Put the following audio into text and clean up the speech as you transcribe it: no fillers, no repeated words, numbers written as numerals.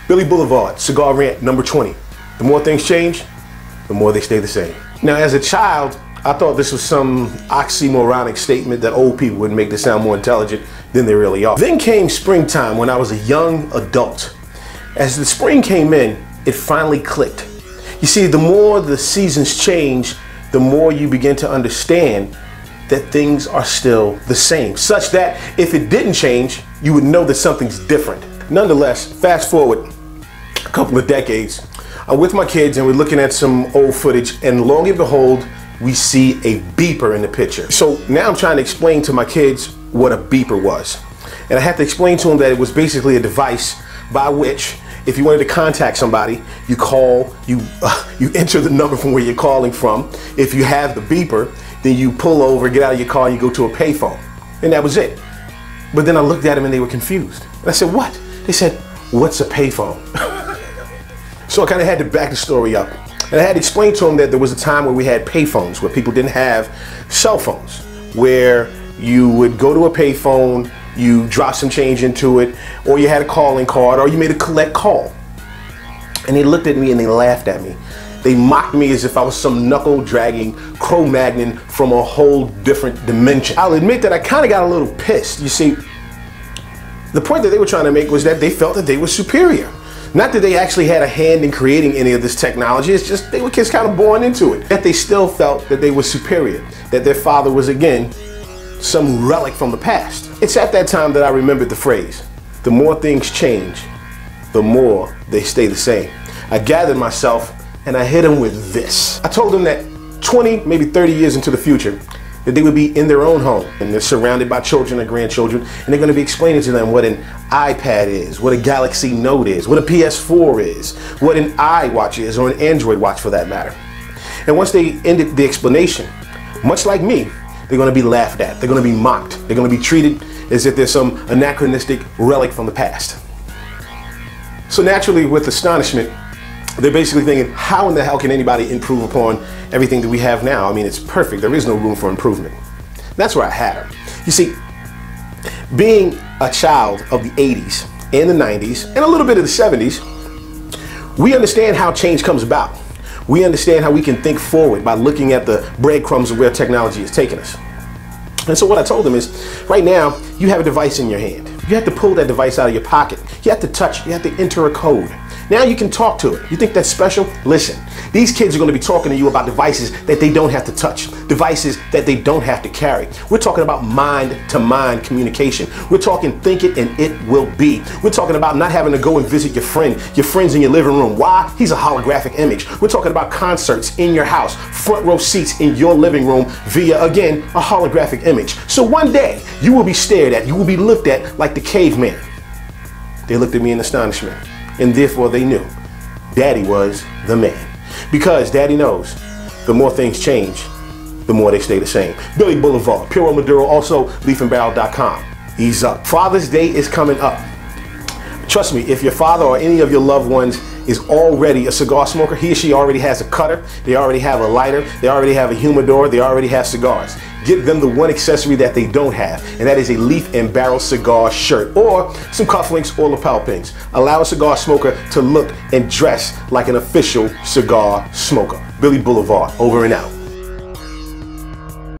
Billy Boulevard, Cigar Rant number 20. The more things change, the more they stay the same. Now, as a child, I thought this was some oxymoronic statement that old people would make to sound more intelligent than they really are. Then came springtime when I was a young adult. As the spring came in, it finally clicked. You see, the more the seasons change, the more you begin to understand that things are still the same, such that if it didn't change, you would know that something's different. Nonetheless, fast forward a couple of decades, I'm with my kids and we're looking at some old footage, and lo and behold, we see a beeper in the picture. So now I'm trying to explain to my kids what a beeper was. And I have to explain to them that it was basically a device by which, if you wanted to contact somebody, you call, you enter the number from where you're calling from. If you have the beeper, then you pull over, get out of your car, and you go to a payphone. And that was it. But then I looked at them and they were confused. And I said, what? They said, what's a payphone? So I kind of had to back the story up. And I had to explain to them that there was a time where we had payphones, where people didn't have cell phones, where you would go to a payphone, you drop some change into it, or you had a calling card, or you made a collect call. And they looked at me and they laughed at me. They mocked me as if I was some knuckle-dragging Cro-Magnon from a whole different dimension. I'll admit that I kind of got a little pissed. You see, the point that they were trying to make was that they felt that they were superior. Not that they actually had a hand in creating any of this technology, it's just they were kids kind of born into it. That they still felt that they were superior, that their father was, again, some relic from the past. It's at that time that I remembered the phrase, the more things change, the more they stay the same. I gathered myself and I hit them with this. I told them that 20, maybe 30 years into the future, that they would be in their own home and they're surrounded by children or grandchildren, and they're going to be explaining to them what an iPad is, what a Galaxy Note is, what a PS4 is, what an iWatch is, or an Android watch for that matter. And once they ended the explanation, much like me, they're going to be laughed at, they're going to be mocked, they're going to be treated as if they're some anachronistic relic from the past. So naturally, with astonishment, they're basically thinking, how in the hell can anybody improve upon everything that we have now? I mean, it's perfect. There is no room for improvement. That's where I had her. You see, being a child of the 80s and the 90s and a little bit of the 70s, we understand how change comes about. We understand how we can think forward by looking at the breadcrumbs of where technology is taking us. And so what I told them is, right now, you have a device in your hand. You have to pull that device out of your pocket. You have to touch it. You have to enter a code. Now you can talk to it. You think that's special? Listen, these kids are going to be talking to you about devices that they don't have to touch, devices that they don't have to carry. We're talking about mind-to-mind communication. We're talking think it and it will be. We're talking about not having to go and visit your friends in your living room. Why? He's a holographic image. We're talking about concerts in your house, front row seats in your living room via, again, a holographic image. So one day you will be stared at, you will be looked at like the caveman. They looked at me in astonishment. And therefore they knew Daddy was the man. Because Daddy knows the more things change, the more they stay the same. Billy Boulevard, Puro Maduro, also leafandbarrel.com. Ease up. Father's Day is coming up. Trust me, if your father or any of your loved ones is already a cigar smoker, he or she already has a cutter, they already have a lighter, they already have a humidor, they already have cigars. Give them the one accessory that they don't have, and that is a Leaf and Barrel cigar shirt or some cufflinks or lapel pins. Allow a cigar smoker to look and dress like an official cigar smoker. Billy Boulevard, over and out.